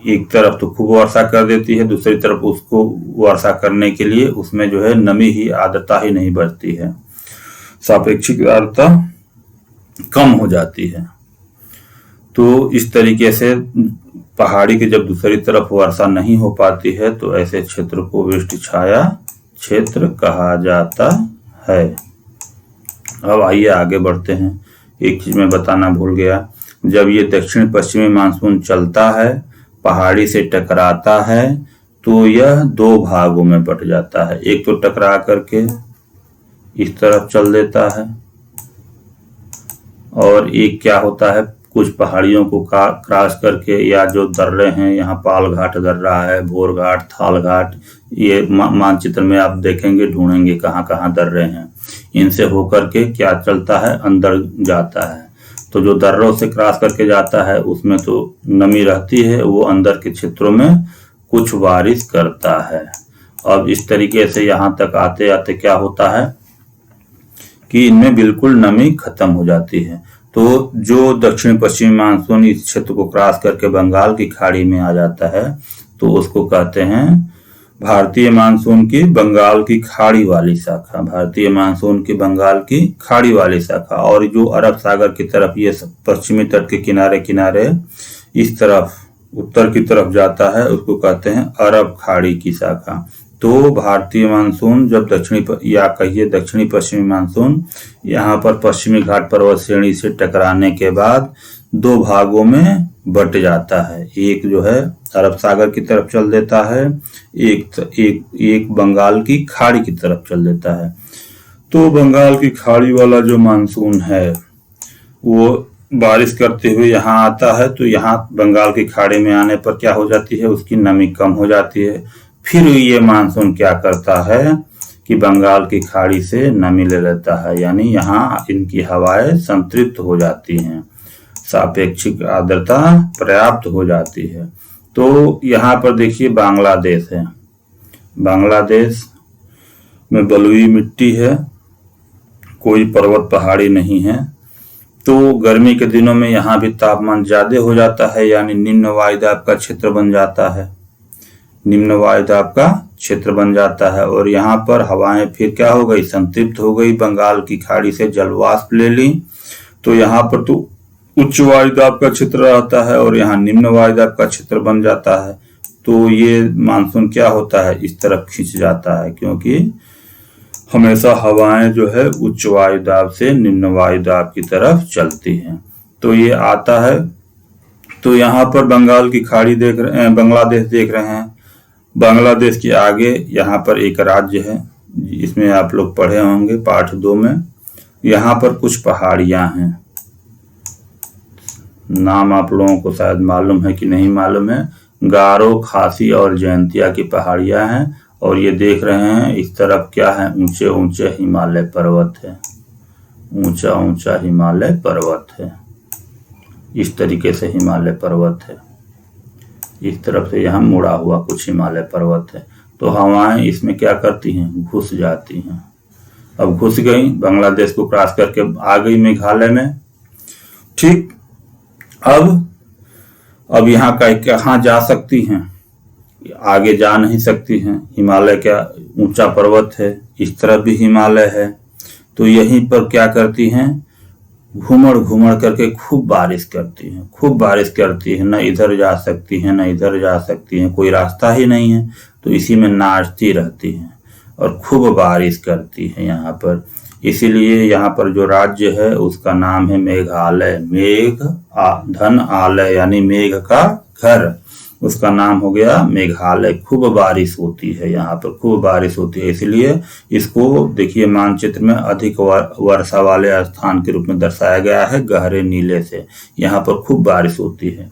एक तरफ तो खूब वर्षा कर देती है, दूसरी तरफ उसको वर्षा करने के लिए उसमें जो है नमी ही, आर्द्रता ही नहीं बचती है, सापेक्षिक आर्द्रता कम हो जाती है। तो इस तरीके से पहाड़ी के जब दूसरी तरफ वर्षा नहीं हो पाती है तो ऐसे क्षेत्र को वृष्टि छाया क्षेत्र कहा जाता है। अब आइए आगे बढ़ते हैं। एक चीज मैं बताना भूल गया, जब ये दक्षिण पश्चिमी मानसून चलता है, पहाड़ी से टकराता है, तो यह 2 भागों में बट जाता है। एक तो टकरा करके इस तरफ चल देता है, और एक क्या होता है, कुछ पहाड़ियों को क्रॉस करके, या जो दर्रे हैं, यहाँ पाल घाट दर्रा है, भोर घाट, थाल घाट, ये मानचित्र में आप देखेंगे, ढूंढेंगे कहाँ कहाँ दर्रे हैं, इनसे होकर के क्या चलता है, अंदर जाता है। तो जो दर्रों से क्रॉस करके जाता है उसमें तो नमी रहती है, वो अंदर के क्षेत्रों में कुछ बारिश करता है। अब इस तरीके से यहाँ तक आते आते क्या होता है कि इनमें बिल्कुल नमी खत्म हो जाती है। तो जो दक्षिण पश्चिमी मानसून इस क्षेत्र को क्रॉस करके बंगाल की खाड़ी में आ जाता है तो उसको कहते हैं भारतीय मानसून की बंगाल की खाड़ी वाली शाखा, भारतीय मानसून की बंगाल की खाड़ी वाली शाखा, और जो अरब सागर की तरफ ये पश्चिमी तट के किनारे किनारे इस तरफ उत्तर की तरफ जाता है उसको कहते हैं अरब खाड़ी की शाखा। तो भारतीय मानसून जब दक्षिणी पश्चिमी मानसून यहाँ पर पश्चिमी घाट पर्वत श्रेणी से टकराने के बाद दो भागों में बट जाता है। एक जो है अरब सागर की तरफ चल देता है, एक बंगाल की खाड़ी की तरफ चल देता है। तो बंगाल की खाड़ी वाला जो मानसून है वो बारिश करते हुए यहाँ आता है, तो यहाँ बंगाल की खाड़ी में आने पर क्या हो जाती है, उसकी नमी कम हो जाती है। फिर ये मानसून क्या करता है कि बंगाल की खाड़ी से नमी ले लेता है, यानी यहाँ इनकी हवाएं संतृप्त हो जाती हैं, सापेक्षिक आर्द्रता पर्याप्त हो जाती है। तो यहाँ पर देखिए बांग्लादेश है, बांग्लादेश में बलुई मिट्टी है, कोई पर्वत पहाड़ी नहीं है। तो गर्मी के दिनों में यहाँ भी तापमान ज्यादा हो जाता है, यानी निम्न वायुदाब का क्षेत्र बन जाता है, निम्न वायुदाब का क्षेत्र बन जाता है। और यहाँ पर हवाएं फिर क्या हो गई, संतृप्त हो गई, बंगाल की खाड़ी से जलवाष्प ले ली, तो यहाँ पर तो उच्च वायुदाब का क्षेत्र रहता है और यहाँ निम्न वायुदाब का क्षेत्र बन जाता है। तो ये मानसून क्या होता है, इस तरफ खींच जाता है, क्योंकि हमेशा हवाएं जो है उच्च वायुदाब से निम्न वायुदाब की तरफ चलती हैं। तो ये आता है, तो यहाँ पर बंगाल की खाड़ी देख रहे हैं, बांग्लादेश देख रहे हैं। बांग्लादेश के आगे यहाँ पर एक राज्य है, इसमें आप लोग पढ़े होंगे पाठ 2 में। यहाँ पर कुछ पहाड़ियां हैं, नाम आप लोगों को शायद मालूम है कि नहीं मालूम है, गारो, खासी और जयंतिया की पहाड़ियां हैं। और ये देख रहे हैं इस तरफ क्या है, ऊंचे ऊंचे हिमालय पर्वत है, ऊंचा ऊंचा हिमालय पर्वत है, इस तरीके से हिमालय पर्वत है, इस तरफ से यहाँ मुड़ा हुआ कुछ हिमालय पर्वत है। तो हवाएं इसमें क्या करती हैं, घुस जाती हैं। अब घुस गई, बांग्लादेश को क्रॉस करके आ गई मेघालय में। ठीक, अब यहाँ कहाँ जा सकती हैं, आगे जा नहीं सकती हैं, हिमालय का ऊंचा पर्वत है, इस तरफ भी हिमालय है। तो यहीं पर क्या करती हैं, घूमड़ घूमड़ करके खूब बारिश करती हैं, खूब बारिश करती है, न इधर जा सकती हैं न इधर जा सकती हैं, कोई रास्ता ही नहीं है, तो इसी में नाचती रहती हैं और खूब बारिश करती है यहाँ पर। इसीलिए यहाँ पर जो राज्य है उसका नाम है मेघालय, धन आलय यानी मेघ का घर, उसका नाम हो गया मेघालय। खूब बारिश होती है यहाँ पर, खूब बारिश होती है, इसलिए इसको देखिए मानचित्र में अधिक वर्षा वाले स्थान के रूप में दर्शाया गया है गहरे नीले से। यहाँ पर खूब बारिश होती है।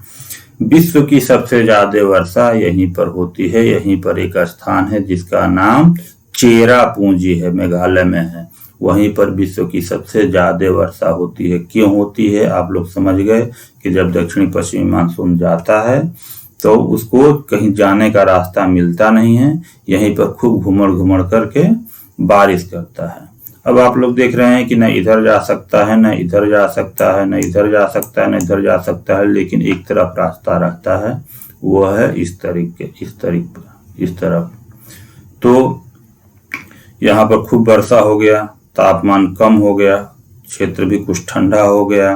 विश्व की सबसे ज्यादा वर्षा यहीं पर होती है। यहीं पर एक स्थान है जिसका नाम चेरापूंजी है, मेघालय में है, वहीं पर विश्व की सबसे ज्यादा वर्षा होती है। क्यों होती है आप लोग समझ गए कि जब दक्षिणी पश्चिमी मानसून जाता है तो उसको कहीं जाने का रास्ता मिलता नहीं है, यहीं पर खूब घुमड़ घुमड़ करके बारिश करता है। अब आप लोग देख रहे हैं कि न इधर जा सकता है, न इधर जा सकता है, न इधर जा सकता है, न इधर जा सकता है, लेकिन एक तरफ रास्ता रहता है, वो है इस तरफ। तो यहाँ पर खूब वर्षा हो गया, तापमान कम हो गया, क्षेत्र भी कुछ ठंडा हो गया,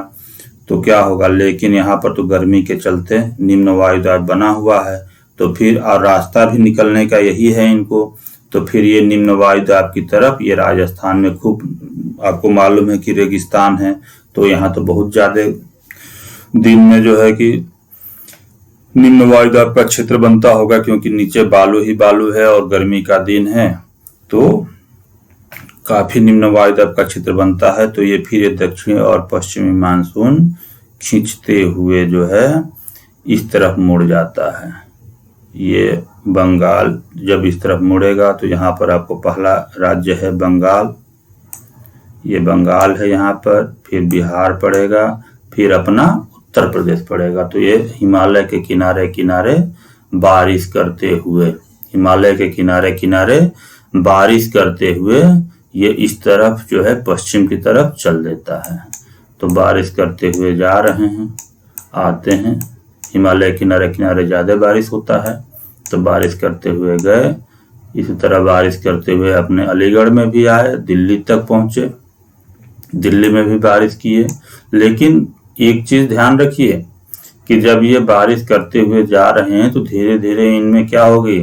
तो क्या होगा, लेकिन यहाँ पर तो गर्मी के चलते निम्न वायुदाब बना हुआ है, तो फिर और रास्ता भी निकलने का यही है इनको, तो फिर ये निम्न वायुदाब की तरफ, ये राजस्थान में खूब आपको मालूम है कि रेगिस्तान है, तो यहाँ तो बहुत ज्यादा दिन में जो है कि निम्न वायुदाब का क्षेत्र बनता होगा, क्योंकि नीचे बालू ही बालू है और गर्मी का दिन है, तो काफी निम्न वायुदाब का क्षेत्र बनता है। तो ये फिर ये दक्षिणी और पश्चिमी मानसून खींचते हुए जो है इस तरफ मुड़ जाता है। ये बंगाल जब इस तरफ मुड़ेगा तो यहाँ पर आपको पहला राज्य है बंगाल, ये बंगाल है यहाँ पर, फिर बिहार पड़ेगा, फिर अपना उत्तर प्रदेश पड़ेगा। तो ये हिमालय के किनारे किनारे बारिश करते हुए, हिमालय के किनारे किनारे बारिश करते हुए ये इस तरफ जो है पश्चिम की तरफ चल देता है। तो बारिश करते हुए जा रहे हैं, आते हैं, हिमालय किनारे किनारे ज्यादा बारिश होता है, तो बारिश करते हुए गए, इसी तरह बारिश करते हुए अपने अलीगढ़ में भी आए, दिल्ली तक पहुंचे, दिल्ली में भी बारिश किए। लेकिन एक चीज ध्यान रखिए कि जब ये बारिश करते हुए जा रहे हैं तो धीरे धीरे इनमें क्या होगी,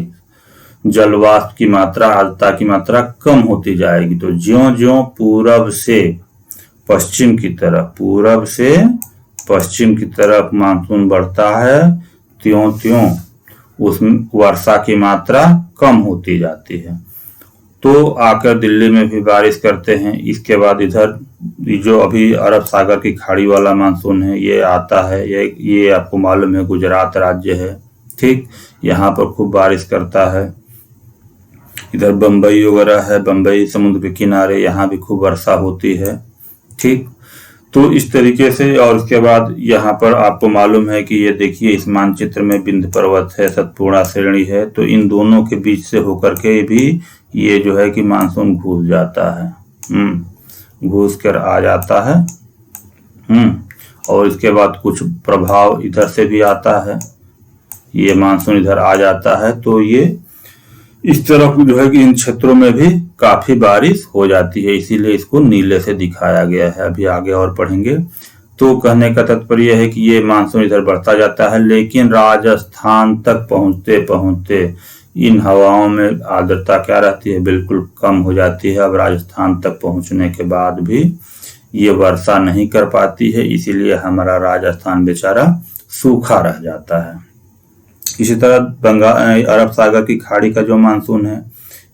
जलवाष्प की मात्रा, आर्द्रता की मात्रा कम होती जाएगी। तो ज्यों ज्यों पूरब से पश्चिम की तरफ, पूरब से पश्चिम की तरफ मानसून बढ़ता है, त्यों त्यों उस वर्षा की मात्रा कम होती जाती है। तो आकर दिल्ली में भी बारिश करते हैं। इसके बाद इधर जो अभी अरब सागर की खाड़ी वाला मानसून है ये आता है, ये आपको मालूम है गुजरात राज्य है, ठीक, यहाँ पर खूब बारिश करता है। इधर बम्बई वगैरह है, बम्बई समुद्र के किनारे, यहाँ भी खूब वर्षा होती है, ठीक। तो इस तरीके से, और उसके बाद यहाँ पर आपको मालूम है कि ये देखिए इस मानचित्र में विंध्य पर्वत है, सतपुड़ा श्रेणी है, तो इन दोनों के बीच से होकर के भी ये जो है कि मानसून घुस जाता है, घुस कर आ जाता है, और इसके बाद कुछ प्रभाव इधर से भी आता है, ये मानसून इधर आ जाता है। तो ये इस तरफ जो है कि इन क्षेत्रों में भी काफी बारिश हो जाती है, इसीलिए इसको नीले से दिखाया गया है। अभी आगे और पढ़ेंगे। तो कहने का तात्पर्य है कि ये मानसून इधर बढ़ता जाता है, लेकिन राजस्थान तक पहुंचते पहुंचते इन हवाओं में आर्द्रता क्या रहती है, बिल्कुल कम हो जाती है। अब राजस्थान तक पहुंचने के बाद भी ये वर्षा नहीं कर पाती है, इसीलिए हमारा राजस्थान बेचारा सूखा रह जाता है। इसी तरह बंगाल, अरब सागर की खाड़ी का जो मानसून है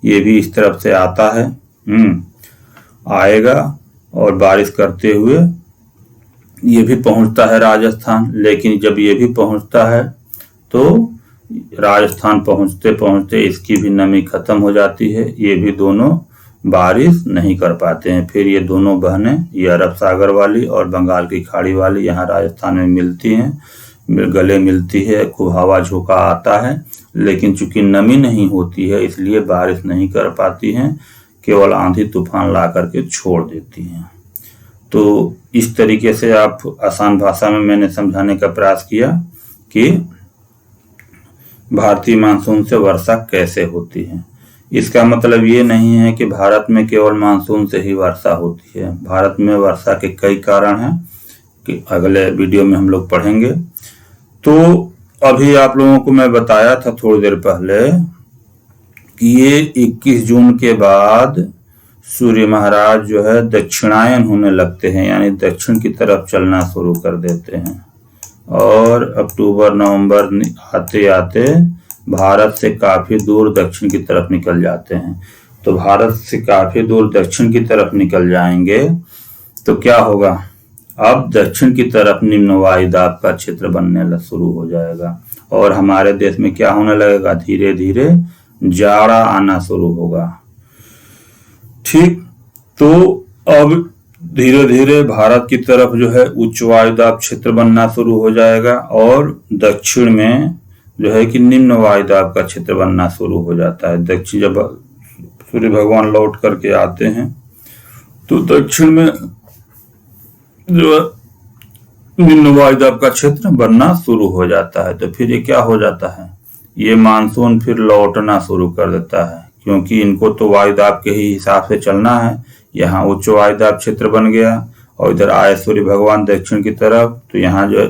ये भी इस तरफ से आता है, आएगा और बारिश करते हुए ये भी पहुंचता है राजस्थान। लेकिन जब ये भी पहुंचता है तो राजस्थान पहुंचते पहुंचते इसकी भी नमी खत्म हो जाती है, ये भी दोनों बारिश नहीं कर पाते हैं। फिर ये दोनों बहनें, ये अरब सागर वाली और बंगाल की खाड़ी वाली, यहाँ राजस्थान में मिलती हैं, गले मिलती है, खूब हवा झोंका आता है, लेकिन चूंकि नमी नहीं होती है इसलिए बारिश नहीं कर पाती हैं, केवल आंधी तूफान ला करके छोड़ देती हैं। तो इस तरीके से आप आसान भाषा में मैंने समझाने का प्रयास किया कि भारतीय मानसून से वर्षा कैसे होती है। इसका मतलब ये नहीं है कि भारत में केवल मानसून से ही वर्षा होती है। भारत में वर्षा के कई कारण हैं कि अगले वीडियो में हम लोग पढ़ेंगे। तो अभी आप लोगों को मैं बताया था थोड़ी देर पहले कि ये 21 जून के बाद सूर्य महाराज जो है दक्षिणायन होने लगते हैं, यानी दक्षिण की तरफ चलना शुरू कर देते हैं, और अक्टूबर नवंबर आते आते भारत से काफी दूर दक्षिण की तरफ निकल जाते हैं। तो भारत से काफी दूर दक्षिण की तरफ निकल जाएंगे तो क्या होगा, अब दक्षिण की तरफ निम्न वायुदाब का क्षेत्र बनने शुरू हो जाएगा और हमारे देश में क्या होने लगेगा, धीरे धीरे जाड़ा आना शुरू होगा, ठीक। तो अब धीरे धीरे भारत की तरफ जो है उच्च वायुदाब क्षेत्र बनना शुरू हो जाएगा और दक्षिण में जो है कि निम्न वायुदाब का क्षेत्र बनना शुरू हो जाता है। दक्षिण जब सूर्य भगवान लौट करके आते हैं तो दक्षिण में जो निम्न वायुदाब का क्षेत्र बनना शुरू हो जाता है। तो फिर ये क्या हो जाता है, ये मानसून फिर लौटना शुरू कर देता है, क्योंकि इनको तो वायुदाब के ही हिसाब से चलना है। यहाँ उच्च वायुदाब क्षेत्र बन गया और इधर आए सूर्य भगवान दक्षिण की तरफ, तो यहाँ जो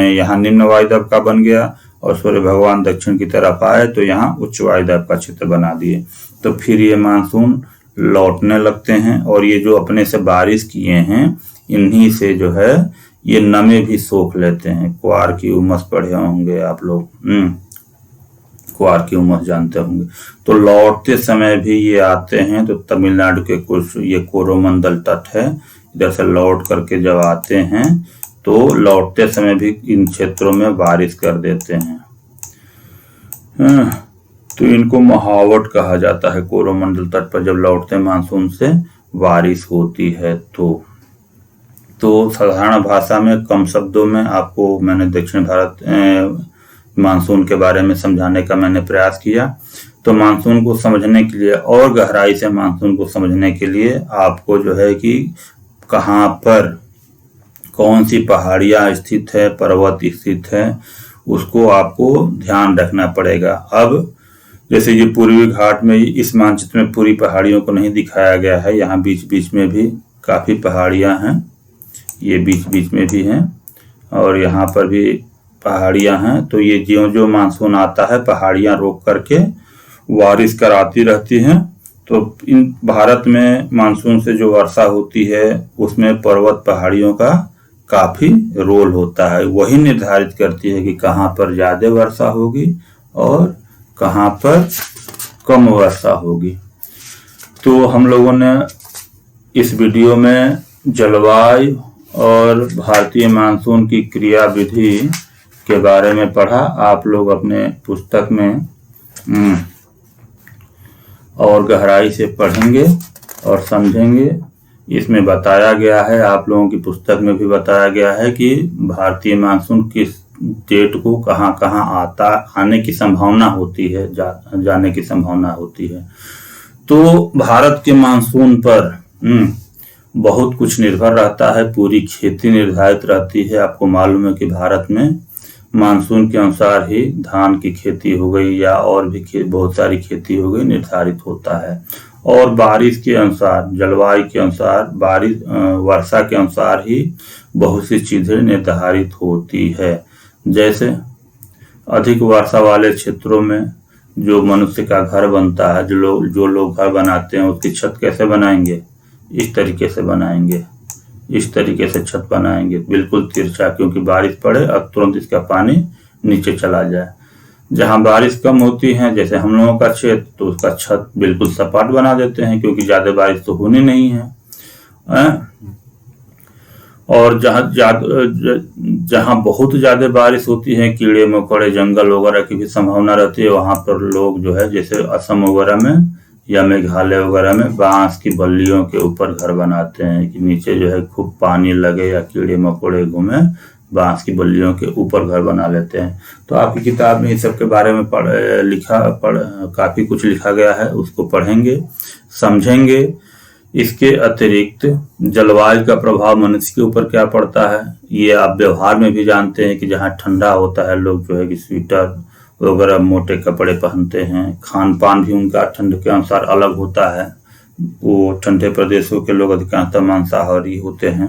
यहाँ निम्न वायुदाब का बन गया और सूर्य भगवान दक्षिण की तरफ आए तो यहाँ उच्च वायुदाब का क्षेत्र बना दिए। तो फिर ये मानसून लौटने लगते हैं और ये जो अपने से बारिश किए हैं इन्हीं से जो है ये नमी भी सोख लेते हैं। कुआर की उमस पढ़े होंगे आप लोग, कुआर की उमस जानते होंगे। तो लौटते समय भी ये आते हैं, तो तमिलनाडु के कुछ ये कोरोमंडल तट है, इधर से लौट करके जब आते हैं तो लौटते समय भी इन क्षेत्रों में बारिश कर देते हैं। तो इनको महावट कहा जाता है। कोरोमंडल तट पर जब लौटते मानसून से बारिश होती है तो साधारण भाषा में कम शब्दों में आपको मैंने दक्षिण भारत मानसून के बारे में समझाने का मैंने प्रयास किया। तो मानसून को समझने के लिए और गहराई से मानसून को समझने के लिए आपको जो है कि कहाँ पर कौन सी पहाड़ियाँ स्थित है, पर्वत स्थित है, उसको आपको ध्यान रखना पड़ेगा। अब जैसे ये पूर्वी घाट में, इस मानचित्र में पूरी पहाड़ियों को नहीं दिखाया गया है, यहाँ बीच बीच में भी काफ़ी पहाड़ियाँ हैं, ये बीच बीच में भी हैं और यहाँ पर भी पहाड़ियाँ हैं। तो ये ज्यों ज्यों मानसून आता है पहाड़ियाँ रोक करके बारिश कराती रहती हैं। तो इन भारत में मानसून से जो वर्षा होती है उसमें पर्वत पहाड़ियों का काफ़ी रोल होता है, वही निर्धारित करती है कि कहाँ पर ज़्यादा वर्षा होगी और कहाँ पर कम वर्षा होगी। तो हम लोगों ने इस वीडियो में जलवायु और भारतीय मानसून की क्रिया विधि के बारे में पढ़ा। आप लोग अपने पुस्तक में और गहराई से पढ़ेंगे और समझेंगे। इसमें बताया गया है, आप लोगों की पुस्तक में भी बताया गया है कि भारतीय मानसून किस डेट को कहाँ कहाँ आने की संभावना होती है, जाने की संभावना होती है। तो भारत के मानसून पर बहुत कुछ निर्भर रहता है, पूरी खेती निर्धारित रहती है। आपको मालूम है कि भारत में मानसून के अनुसार ही धान की खेती हो गई या और भी बहुत सारी खेती हो गई निर्धारित होता है। और बारिश के अनुसार, जलवायु के अनुसार, वर्षा के अनुसार ही बहुत सी चीजें निर्धारित होती है। जैसे अधिक वर्षा वाले क्षेत्रों में जो मनुष्य का घर बनता है, जो लोग घर बनाते हैं उसकी छत कैसे बनाएंगे, इस तरीके से बनाएंगे, इस तरीके से छत बनाएंगे, बिल्कुल तिरछा, क्योंकि बारिश पड़े अब तुरंत इसका पानी नीचे चला जाए। जहां बारिश कम होती है, जैसे हम लोगों का क्षेत्र, तो उसका छत बिल्कुल सपाट बना देते हैं क्योंकि ज्यादा बारिश तो होनी नहीं है। और जहां बहुत ज्यादा बारिश होती है, कीड़े मकोड़े, जंगल वगैरह की भी संभावना रहती है, वहां पर लोग जो है जैसे असम वगैरह में या मेघालय वगैरह में बांस की बल्लियों के ऊपर घर बनाते हैं कि नीचे जो है खूब पानी लगे या कीड़े मकोड़े घूमे, बांस की बल्लियों के ऊपर घर बना लेते हैं। तो आपकी किताब में इस सब के बारे में काफी कुछ लिखा गया है, उसको पढ़ेंगे, समझेंगे। इसके अतिरिक्त जलवायु का प्रभाव मनुष्य के ऊपर क्या पड़ता है, ये आप व्यवहार में भी जानते हैं कि जहाँ ठंडा होता है लोग जो है कि स्वेटर वगैरह मोटे कपड़े पहनते हैं। खान पान भी उनका ठंड के अनुसार अलग होता है, वो ठंडे प्रदेशों के लोग अधिकांशतः मांसाहारी होते हैं।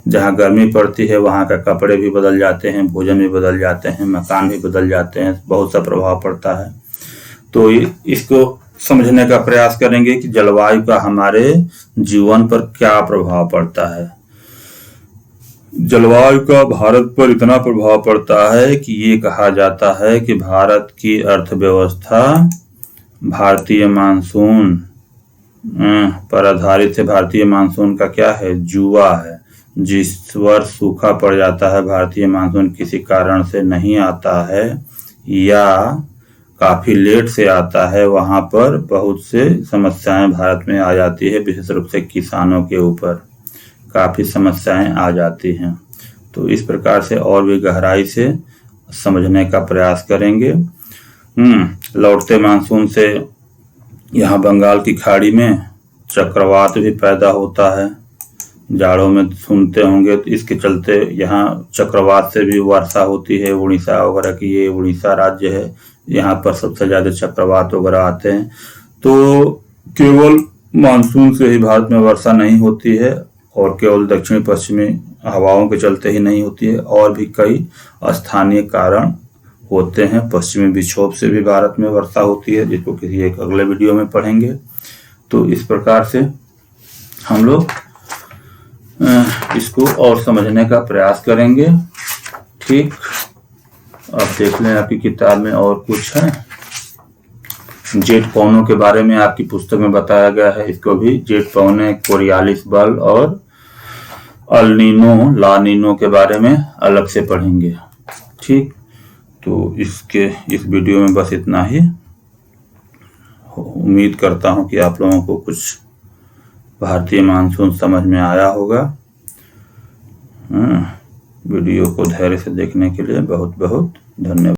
जहाँ गर्मी पड़ती है वहाँ का कपड़े भी बदल जाते हैं, भोजन भी बदल जाते हैं, मकान भी बदल जाते हैं, बहुत सा प्रभाव पड़ता है। तो इसको समझने का प्रयास करेंगे कि जलवायु का हमारे जीवन पर क्या प्रभाव पड़ता है। जलवायु का भारत पर इतना प्रभाव पड़ता है कि ये कहा जाता है कि भारत की अर्थव्यवस्था भारतीय मानसून पर आधारित है। भारतीय मानसून का क्या है, जुआ है। जिस वर्ष सूखा पड़ जाता है, भारतीय मानसून किसी कारण से नहीं आता है या काफी लेट से आता है, वहां पर बहुत से समस्याएं भारत में आ जाती है, विशेष रूप से किसानों के ऊपर काफी समस्याएं आ जाती हैं। तो इस प्रकार से और भी गहराई से समझने का प्रयास करेंगे। लौटते मानसून से यहाँ बंगाल की खाड़ी में चक्रवात भी पैदा होता है, जाड़ों में सुनते होंगे। तो इसके चलते यहाँ चक्रवात से भी वर्षा होती है। उड़ीसा वगैरह की, ये उड़ीसा राज्य है, यहाँ पर सबसे ज्यादा चक्रवात वगैरह आते हैं। तो केवल मानसून से ही भारत में वर्षा नहीं होती है और केवल दक्षिणी पश्चिमी हवाओं के चलते ही नहीं होती है, और भी कई स्थानीय कारण होते हैं। पश्चिमी विक्षोभ से भी भारत में वर्षा होती है, जिसको किसी एक अगले वीडियो में पढ़ेंगे। तो इस प्रकार से हम लोग इसको और समझने का प्रयास करेंगे। ठीक, अब देख लें आपकी किताब में और कुछ है। जेट पवनों के बारे में आपकी पुस्तक में बताया गया है, इसको भी जेट पवने, कोरियालिस बल और अल नीनो, ला नीनो के बारे में अलग से पढ़ेंगे। ठीक, तो इस वीडियो में बस इतना ही। उम्मीद करता हूं कि आप लोगों को कुछ भारतीय मानसून समझ में आया होगा। वीडियो को धैर्य से देखने के लिए बहुत बहुत धन्यवाद।